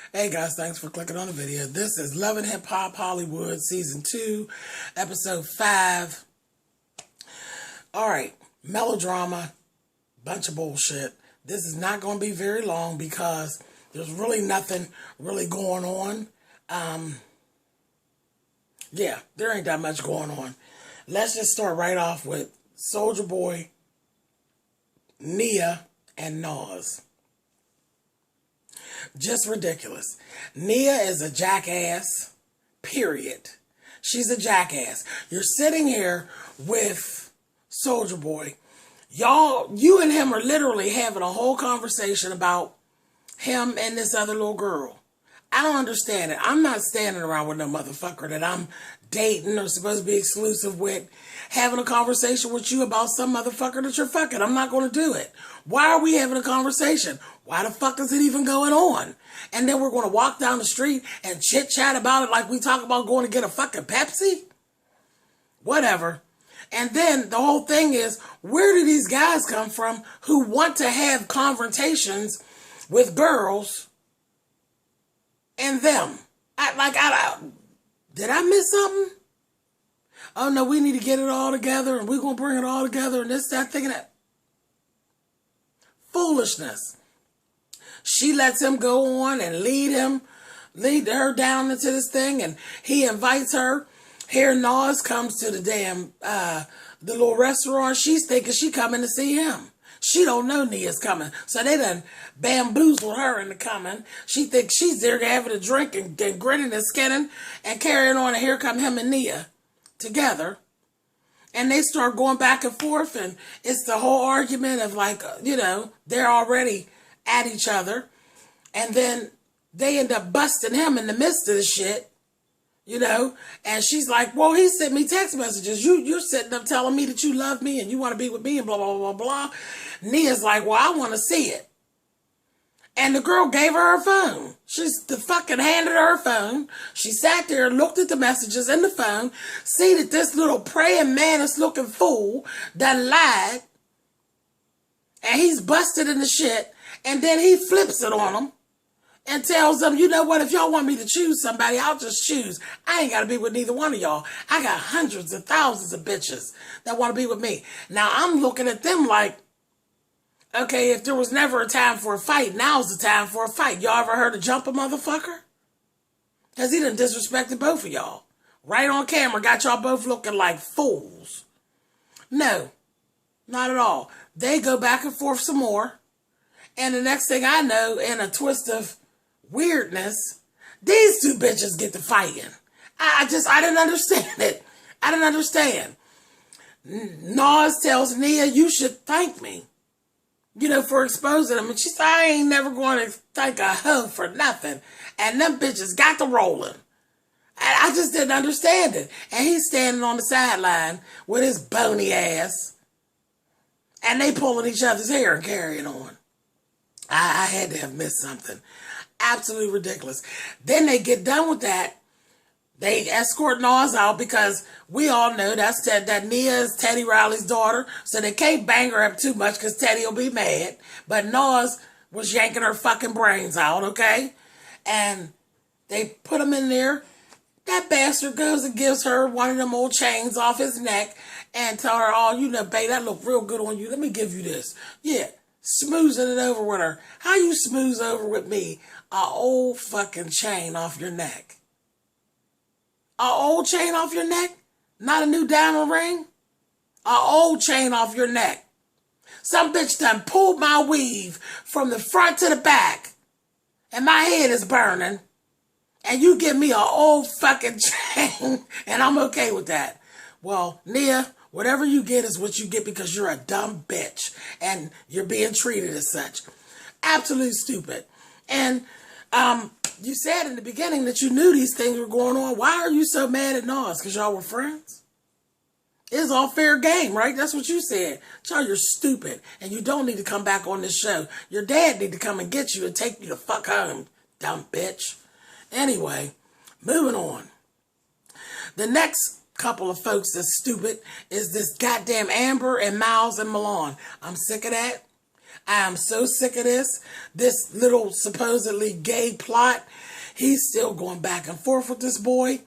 Hey guys, thanks for clicking on the video. This is Love and Hip Hop Hollywood Season 2, Episode 5. Alright, melodrama, bunch of bullshit. This is not going to be very long because there's really nothing really going on. Yeah, there ain't that much going on. Let's just start right off with Soulja Boy, Nia, and Nas. Just ridiculous. Nia is a jackass, period. She's a jackass. You're sitting here with Soulja Boy. You and him are literally having a whole conversation about him and this other little girl. I don't understand it. I'm not standing around with no motherfucker that I'm dating or supposed to be exclusive with, having a conversation with you about some motherfucker that you're fucking. I'm not going to do it. Why are we having a conversation? Why the fuck is it even going on? And then we're going to walk down the street and chit chat about it like we talk about going to get a fucking Pepsi? Whatever. And then the whole thing is, where do these guys come from who want to have confrontations with girls and them? Did I miss something? Oh no, we need to get it all together and we're going to bring it all together and this, that, thinking that. Foolishness. She lets him go on and lead her down into this thing, and he invites her. Here Nas comes to the damn, the little restaurant. She's thinking she coming to see him. She don't know Nia's coming. So they done bamboozled her into coming. She thinks she's there having a drink and grinning and skinning and carrying on. And here come him and Nia together. And they start going back and forth. And it's the whole argument of like, they're already at each other. And then they end up busting him in the midst of the shit. And she's like, well, he sent me text messages. You're sitting up telling me that you love me and you want to be with me and blah, blah, blah, blah. Nia's like, well, I want to see it. And the girl gave her phone. She's fucking handed her phone. She sat there and looked at the messages in the phone, see that this little praying mantis looking fool done lied. And he's busted in the shit. And then he flips it on them. And tells them, you know what, if y'all want me to choose somebody, I'll just choose. I ain't got to be with neither one of y'all. I got hundreds of thousands of bitches that want to be with me. Now, I'm looking at them like, okay, if there was never a time for a fight, now's the time for a fight. Y'all ever heard of jump a motherfucker? Because he done disrespected both of y'all. Right on camera, got y'all both looking like fools. No, not at all. They go back and forth some more. And the next thing I know, in a twist of weirdness, these two bitches get to fighting. I didn't understand it. I didn't understand. Nas tells Nia, you should thank me, for exposing him. And she said, I ain't never going to thank a hoe for nothing. And them bitches got to rolling. I just didn't understand it. And he's standing on the sideline with his bony ass. And they pulling each other's hair and carrying on. I had to have missed something. Absolutely ridiculous. Then they get done with that. They escort Nas out because we all know that Nia is Teddy Riley's daughter. So they can't bang her up too much because Teddy will be mad. But Nas was yanking her fucking brains out, okay? And they put him in there. That bastard goes and gives her one of them old chains off his neck and tell her, oh, babe, that look real good on you. Let me give you this. Yeah. Smoozing it over with her. How you smooth over with me a old fucking chain off your neck? A old chain off your neck? Not a new diamond ring? A old chain off your neck. Some bitch done pulled my weave from the front to the back and my head is burning and you give me a old fucking chain and I'm okay with that. Well, Nia, whatever you get is what you get because you're a dumb bitch and you're being treated as such. Absolutely stupid. And you said in the beginning that you knew these things were going on. Why are you so mad at Nas? Because y'all were friends? It's all fair game, right? That's what you said. Y'all, you're stupid and you don't need to come back on this show. Your dad need to come and get you and take you the fuck home, dumb bitch. Anyway, moving on. The next couple of folks that's stupid is this goddamn Amber and Miles and Milan. I'm sick of that. I am so sick of this. This little supposedly gay plot. He's still going back and forth with this boy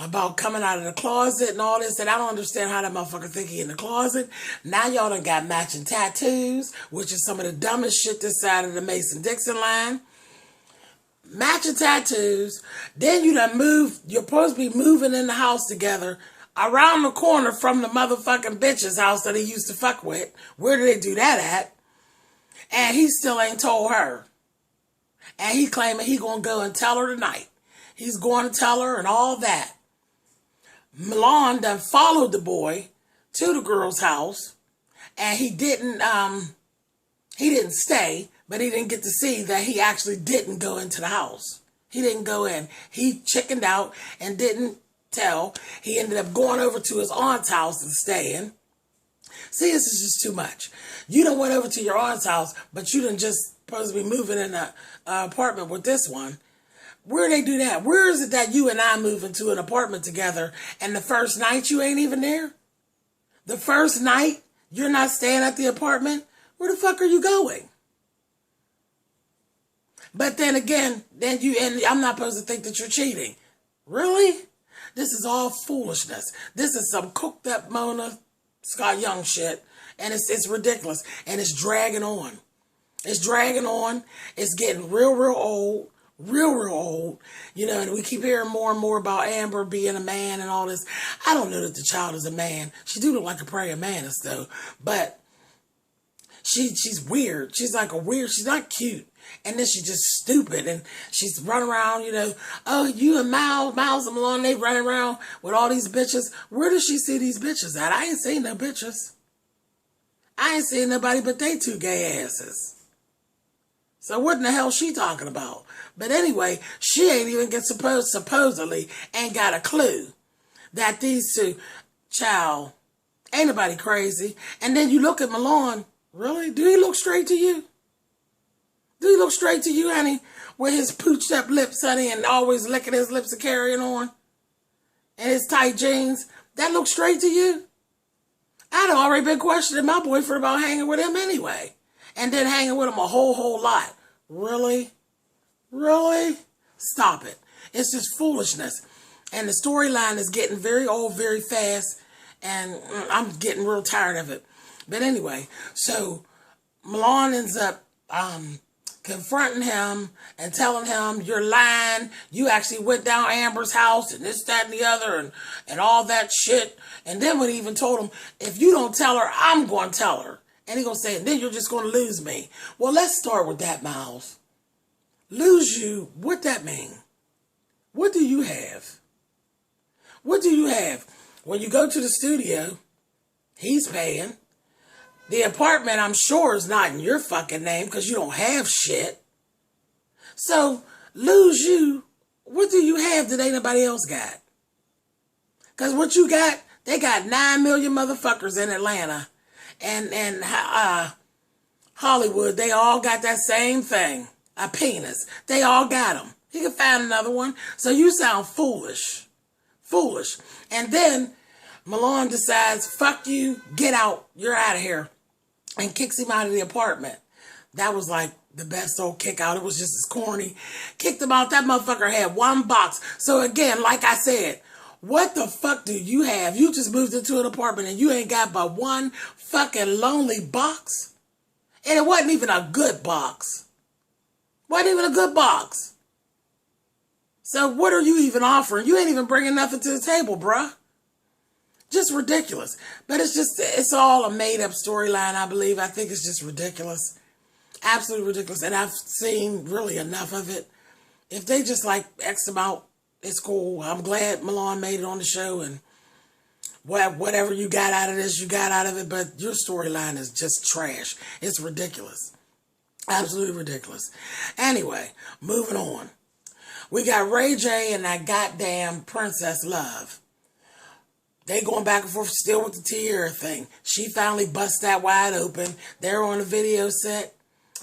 about coming out of the closet and all this. And I don't understand how that motherfucker think he in the closet. Now y'all done got matching tattoos, which is some of the dumbest shit this side of the Mason-Dixon line. Matching tattoos. Then you done moved. You're supposed to be moving in the house together around the corner from the motherfucking bitch's house that he used to fuck with. Where did they do that at? And he still ain't told her. And he claiming he gonna go and tell her tonight. He's going to tell her and all that. Milan done followed the boy to the girl's house. And he didn't stay, but he didn't get to see that he actually didn't go into the house. He didn't go in. He chickened out and didn't tell. He ended up going over to his aunt's house and staying. See, this is just too much. You done went over to your aunt's house, but you done just supposed to be moving in an apartment with this one. Where they do that? Where is it that you and I move into an apartment together and the first night you ain't even there? The first night you're not staying at the apartment? Where the fuck are you going? But then again, and I'm not supposed to think that you're cheating. Really? This is all foolishness. This is some cooked up Mona Scott Young shit. And it's ridiculous. And it's dragging on. It's dragging on. It's getting real old. Real old. You know, and we keep hearing more and more about Amber being a man and all this. I don't know that the child is a man. She do look like a praying mantis though. But she's weird. She's like a weird, she's not cute. And then she's just stupid. And she's running around, you know, oh, you and Miles and Malone, they running around with all these bitches. Where does she see these bitches at? I ain't seen no bitches. I ain't seen nobody but they two gay asses. So what in the hell she talking about? But anyway, she ain't even supposedly ain't got a clue that these two, child, ain't nobody crazy. And then you look at Malone, really? Do he look straight to you? Do he look straight to you, honey? With his pooched up lips, honey, and always licking his lips and carrying on? And his tight jeans? That looks straight to you? I'd already been questioning my boyfriend about hanging with him anyway. And then hanging with him a whole lot. Really? Really? Stop it. It's just foolishness. And the storyline is getting very old very fast. And I'm getting real tired of it. But anyway, so Malone ends up confronting him and telling him, you're lying. You actually went down Amber's house and this, that, and the other and all that shit. And then when he even told him, if you don't tell her, I'm going to tell her. And he's going to say, then you're just going to lose me. Well, let's start with that, Miles. Lose you, what that mean? What do you have? What do you have? When you go to the studio, he's paying. The apartment, I'm sure, is not in your fucking name because you don't have shit. So, lose you, what do you have that ain't nobody else got? Because what you got, they got 9 million motherfuckers in Atlanta. And Hollywood, they all got that same thing. A penis. They all got them. He can find another one. So you sound foolish. Foolish. And then Malone decides, fuck you, get out, you're out of here. And kicks him out of the apartment. That was like the best old kick out. It was just as corny. Kicked him out. That motherfucker had one box. So again, like I said, what the fuck do you have? You just moved into an apartment and you ain't got but one fucking lonely box? And it wasn't even a good box. Wasn't even a good box. So what are you even offering? You ain't even bringing nothing to the table, bruh. Just ridiculous. But it's all a made-up storyline, I believe. I think it's just ridiculous. Absolutely ridiculous. And I've seen really enough of it. If they just like X them out, it's cool. I'm glad Malone made it on the show. And whatever you got out of this, you got out of it. But your storyline is just trash. It's ridiculous. Absolutely ridiculous. Anyway, moving on. We got Ray J and that goddamn Princess Love. They going back and forth still with the Tierra thing. She finally bust that wide open. They're on the video set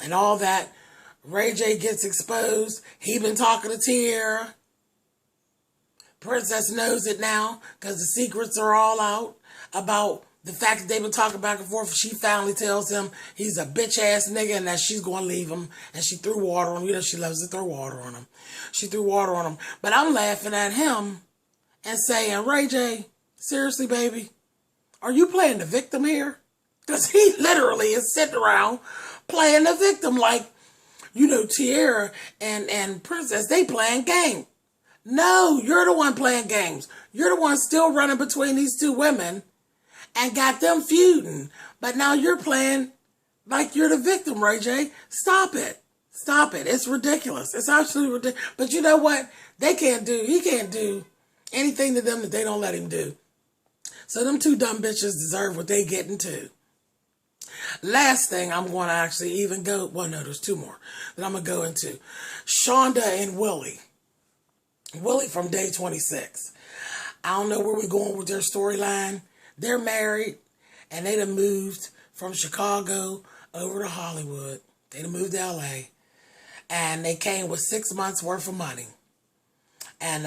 and all that. Ray J gets exposed. He been talking to Tierra. Princess knows it now because the secrets are all out about the fact that they've been talking back and forth, she finally tells him he's a bitch ass nigga and that she's going to leave him. And she threw water on him. You know, she loves to throw water on him. She threw water on him. But I'm laughing at him and saying, Ray J, seriously, baby, are you playing the victim here? Because he literally is sitting around playing the victim like, you know, Tiara and Princess, they playing game. No, you're the one playing games. You're the one still running between these two women and got them feuding. But now you're playing like you're the victim, Ray J. Stop it. Stop it. It's ridiculous. It's absolutely ridiculous. But you know what? He can't do anything to them that they don't let him do. So them two dumb bitches deserve what they getting too. Last thing I'm going to actually even go, well, no, there's two more that I'm going to go into. Shonda and Willie. Willie from Day 26. I don't know where we're going with their storyline. They're married, and they done moved from Chicago over to Hollywood. They done moved to L.A., and they came with 6 months worth of money. And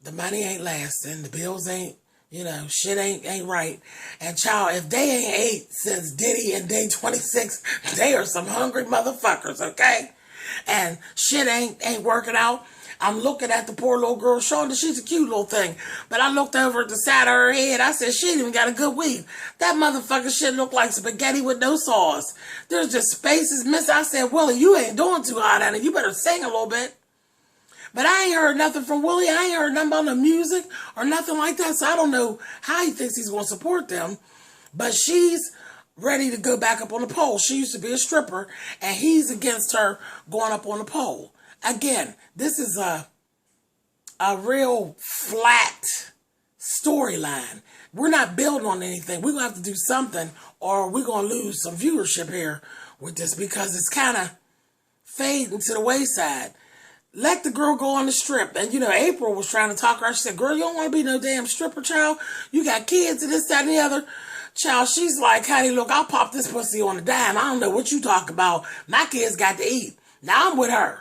the money ain't lasting. The bills ain't, you know, shit ain't right. And child, if they ain't ate since Diddy and Day 26, they are some hungry motherfuckers, okay? And shit ain't working out. I'm looking at the poor little girl, Shonda. She's a cute little thing. But I looked over at the side of her head. I said, she ain't even got a good weave. That motherfucker shit looked like spaghetti with no sauce. There's just spaces missing. I said, Willie, you ain't doing too hot on it. You better sing a little bit. But I ain't heard nothing from Willie. I ain't heard nothing about the music or nothing like that. So I don't know how he thinks he's going to support them. But she's ready to go back up on the pole. She used to be a stripper, and he's against her going up on the pole. Again, this is a real flat storyline. We're not building on anything. We're going to have to do something, or we're going to lose some viewership here with this, because it's kind of fading to the wayside. Let the girl go on the strip. And, you know, April was trying to talk her. She said, girl, you don't want to be no damn stripper, child. You got kids and this, that, and the other. Child, she's like, honey, look, I'll pop this pussy on a dime. I don't know what you talk about. My kids got to eat. Now I'm with her.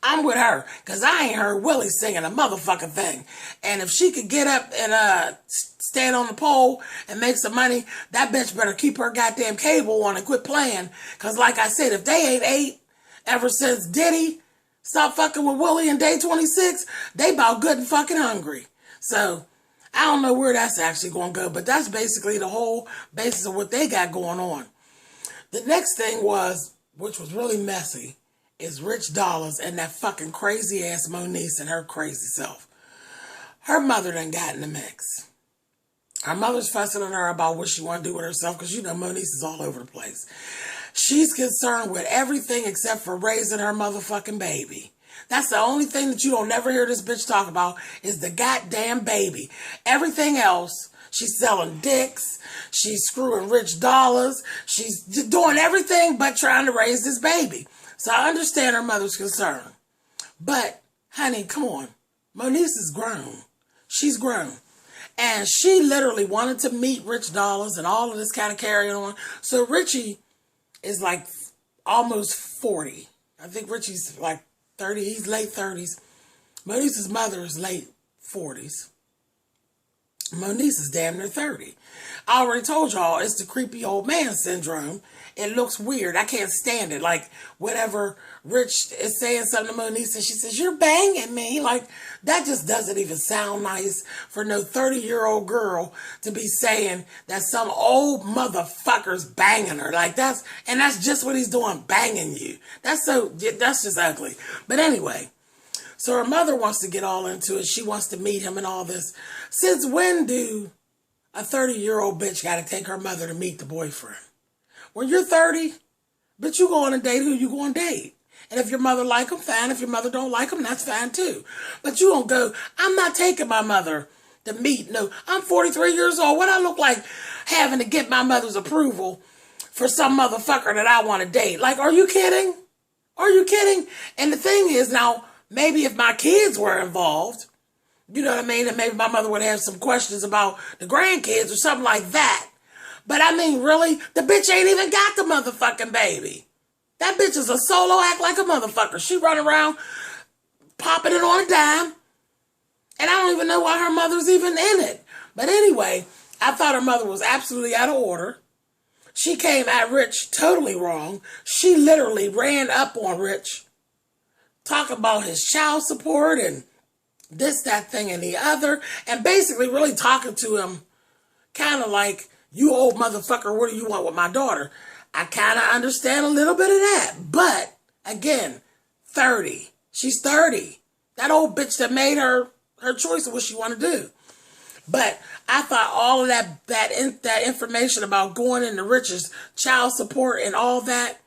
I'm with her, because I ain't heard Willie singing a motherfucking thing. And if she could get up and stand on the pole and make some money, that bitch better keep her goddamn cable on and quit playing. Because like I said, if they ain't ate ever since Diddy stopped fucking with Willie in Day 26, they about good and fucking hungry. So I don't know where that's actually going to go, but that's basically the whole basis of what they got going on. The next thing was, which was really messy, is Rich Dollars and that fucking crazy ass Moniece and her crazy self. Her mother done got in the mix. Her mother's fussing at her about what she want to do with herself, because you know Moniece is all over the place. She's concerned with everything except for raising her motherfucking baby. That's the only thing that you don't never hear this bitch talk about, is the goddamn baby. Everything else, she's selling dicks, she's screwing Rich Dollars, she's doing everything but trying to raise this baby. So I understand her mother's concern. But, honey, come on. Moniece is grown. She's grown. And she literally wanted to meet Rich Dollars and all of this kind of carrying on. So Richie is like almost 40. I think Richie's like 30. He's late 30s. Moniece's mother is late 40s. Moniece is damn near 30. I already told y'all it's the creepy old man syndrome. It looks weird. I can't stand it. Like, whenever Rich is saying something to Moniece and she says, you're banging me. Like, that just doesn't even sound nice for no 30-year-old girl to be saying that some old motherfucker's banging her. Like, that's just what he's doing, banging you. That's just ugly. But anyway, so her mother wants to get all into it. She wants to meet him and all this. Since when do a 30-year-old bitch got to take her mother to meet the boyfriend? When you're 30, but you go on a date who you going to date. And if your mother like him, fine. If your mother don't like him, that's fine too. But you don't go, I'm not taking my mother to meet. No, I'm 43 years old. What I look like having to get my mother's approval for some motherfucker that I want to date? Like, are you kidding? Are you kidding? And the thing is, now, maybe if my kids were involved, you know what I mean? And maybe my mother would have some questions about the grandkids or something like that. But I mean, really? The bitch ain't even got the motherfucking baby. That bitch is a solo act like a motherfucker. She run around popping it on a dime. And I don't even know why her mother's even in it. But anyway, I thought her mother was absolutely out of order. She came at Rich totally wrong. She literally ran up on Rich, talking about his child support and this, that, thing, and the other, and basically really talking to him kind of like, you old motherfucker, what do you want with my daughter? I kind of understand a little bit of that. But, again, 30. She's 30. That old bitch that made her choice of what she want to do. But I thought all of that information about going into Richard's child support and all that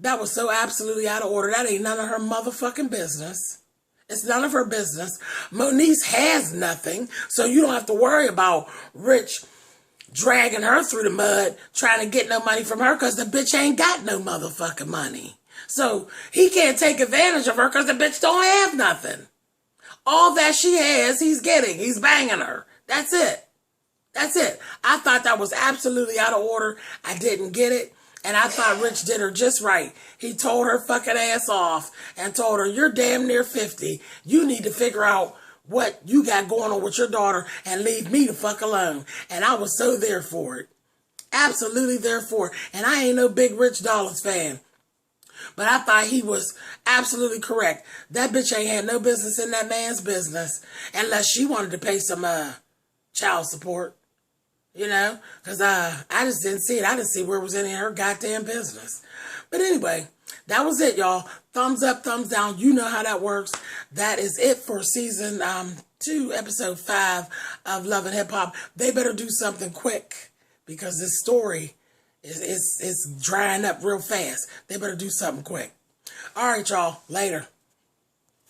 was so absolutely out of order. That ain't none of her motherfucking business. It's none of her business. Moniece has nothing, so you don't have to worry about Rich dragging her through the mud, trying to get no money from her, because the bitch ain't got no motherfucking money. So he can't take advantage of her because the bitch don't have nothing. All that she has, he's getting. He's banging her. That's it. That's it. I thought that was absolutely out of order. I didn't get it. And I thought Rich did her just right. He told her fucking ass off and told her, you're damn near 50. You need to figure out what you got going on with your daughter and leave me the fuck alone. And I was so there for it. Absolutely there for it. And I ain't no big Rich Dollars fan. But I thought he was absolutely correct. That bitch ain't had no business in that man's business unless she wanted to pay some child support. You know, because I just didn't see it. I didn't see where it was any of her goddamn business. But anyway, that was it, y'all. Thumbs up, thumbs down. You know how that works. That is it for season 2, episode 5 of Love and Hip Hop. They better do something quick because this story is drying up real fast. They better do something quick. All right, y'all. Later.